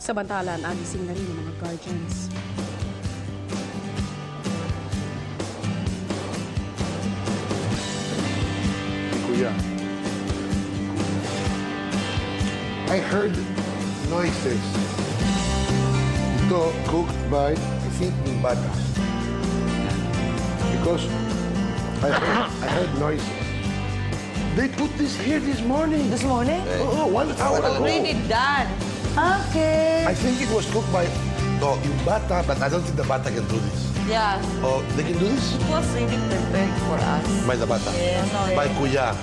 Samantala, nagising na rin ng mga guardians. Kuya, I heard noises. Ito cooked by, I think, Bata. Because I heard noises. They put this here this morning. This morning? Oh, 1 hour ago. When it done? Okay. I think it was cooked by yung Bata, but I don't think the Bata can do this. Yeah. Oh, they can do this? It was really prepared for us. By the Bata? Yes. By Kuya.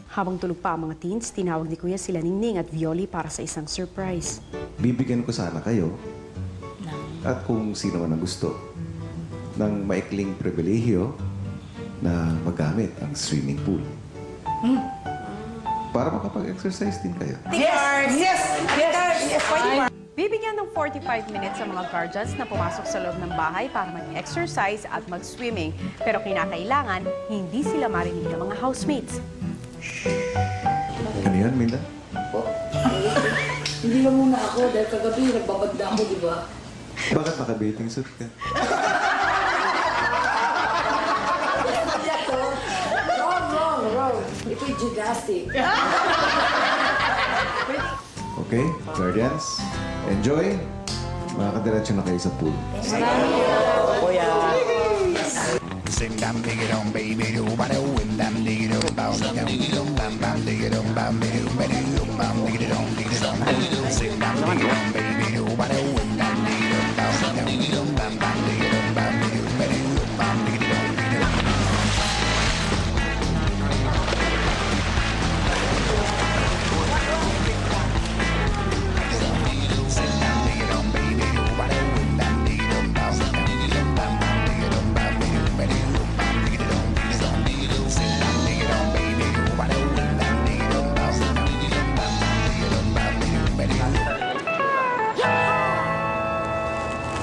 Habang tulog pa ang mga teens, tinawag ni Kuya sila Ningning at Violi para sa isang surprise. Bibigyan ko sana kayo at kung sino man ang gusto ng maikling pribilehyo na magamit ang swimming pool. Para makapag-exercise din kayo. Yes! Yes! Yes! Yes! Bibigyan ng 45 minutes sa mga guardians na pumasok sa loob ng bahay para mag-exercise at mag-swimming. Pero kinakailangan, hindi sila marinig ng mga housemates. Ano yan, Minda? Hindi lang muna ako dahil kagabi nagbabad na ako, di ba? Bakit naka-bathing suit ka? Wrong. Ito'y gymnastic. Okay, guardians, enjoy. Makakadiretso na kayo sa pool. Sing dam dig it on baby do ba do win dam dig it on bam dam dig it on bam bam dig it on bam dig it on bam dig it on sing dam dig it on baby do ba do win dam dig it on bam dam dig it on bam bam dig it on bam dig it on bam dig it on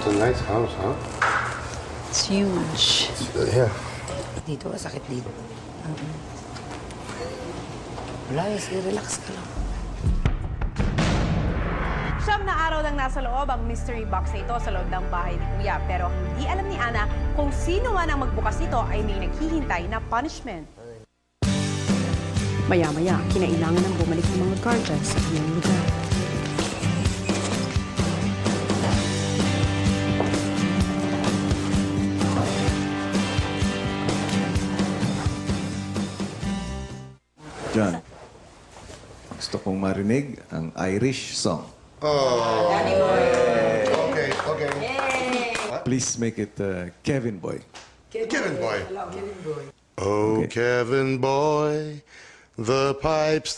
It's a nice house, huh? It's huge. Yeah. Dito, sakit dito. Wala, relax ka lang. Siyam na araw lang nasa loob ang mystery box na ito sa loob ng bahay ni Kuya. Pero hindi alam ni Ana kung sino man ang magbukas nito ay may naghihintay na punishment. Maya-maya, kinailangan ng bumalik ng mga guardians sa kanyang lugar. John, gusto kong marinig ang Irish song. Oh. Okay. Please make it Kevin Boy. Kevin Boy. Kevin Boy. Oh, Okay. Kevin Boy, the pipes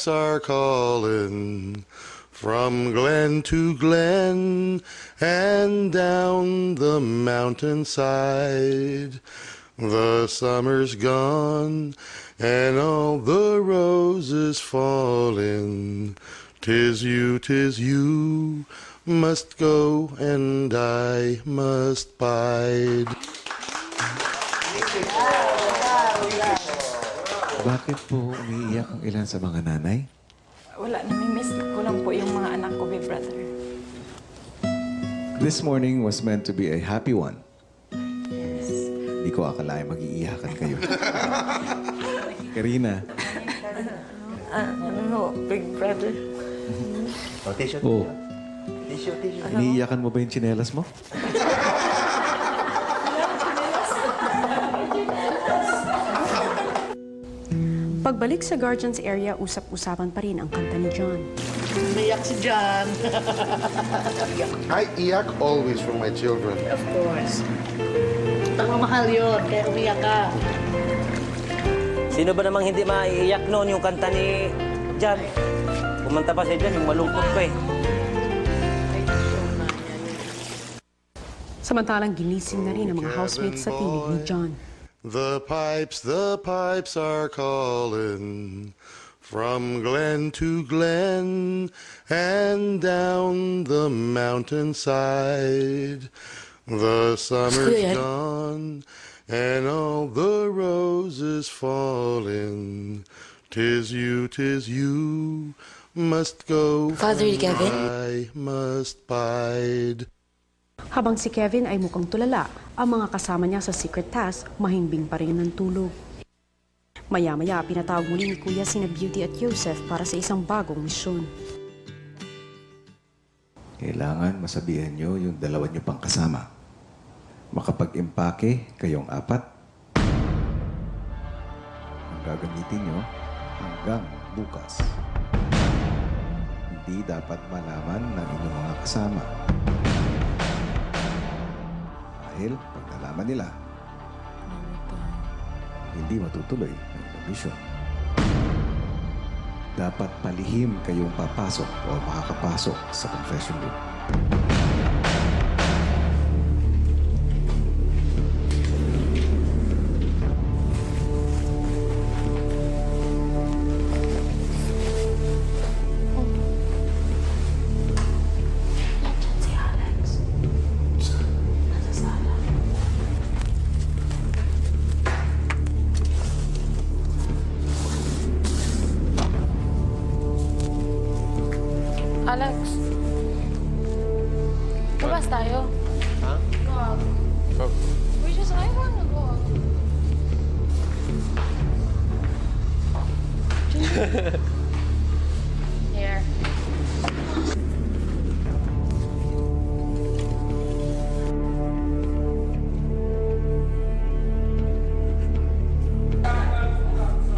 are calling from glen to glen and down the mountainside. The summer's gone and all the roses falling. 'Tis you must go and I must bide. Bakit po umiiyak ang ilan sa mga nanay? Wala, namimiss ko lang po yung mga anak ko, Big Brother. This morning was meant to be a happy one. Hindi ko akalain mag-iiyakan kayo. Karina. Ano, Big Brother? Oh. Iniiyakan mo ba yung tsinelas mo? Pagbalik sa guardians area, usap-usapan pa rin ang kanta ni John. Umiyak si John. I iyak always for my children. Of course. Pagmamahal yun, kaya umiyak ka. Sino ba namang hindi maiiyak noon yung kanta ni John? Kumanta pa si John, yung malungkot pa eh. Samantalang ginising na rin ang mga housemates sa tinig ni John. The pipes are calling from glen to glen and down the mountainside. The summer's gone and all the roses falling. 'Tis you must go. Father Kevin? I must bide. Habang si Kevin ay mukhang tulala, ang mga kasama niya sa secret task mahimbing pa rin ng tulog. Maya-maya, pinatawag muli ni Kuya sina Beauty at Joseph para sa isang bagong misyon. Kailangan masabihan nyo yung dalawa nyo pang kasama. Makapag-impake kayong 4. Ang gagamitin nyo hanggang bukas. Hindi dapat malaman ng inyong mga kasama. Dahil pag nalaman nila, hindi matutuloy ang mission. Dapat palihim kayong papasok o makakapasok sa confession room. Alex, labas tayo. Ha? Go out. Oh. I wanna go out. Here.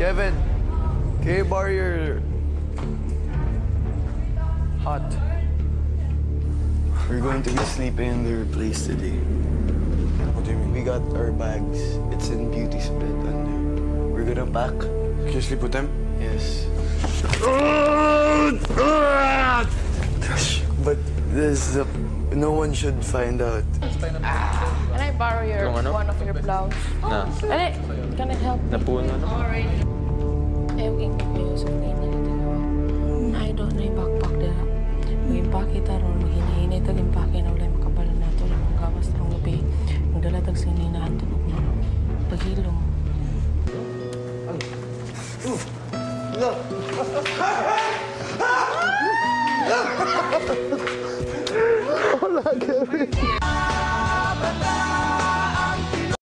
Kevin, can you borrow your hut? We're going to be sleeping in their place today. What do you mean? We got our bags. It's in Beauty's bed under. We're gonna pack. Can you sleep with them? Yes. But this no one should find out. Can I borrow one of your blouse? Na? Ali, can I help? Napuno, no? Ewan ko kayo sa kanina dito. I don't know yung backpack dala. Mag-impake ta ron, maghinahinay tag impake na wala makabalan na ito. Lang ang gawas ng gabi. Magdala tag sininahan tulog mo. Paghilom. Hola, Kevin.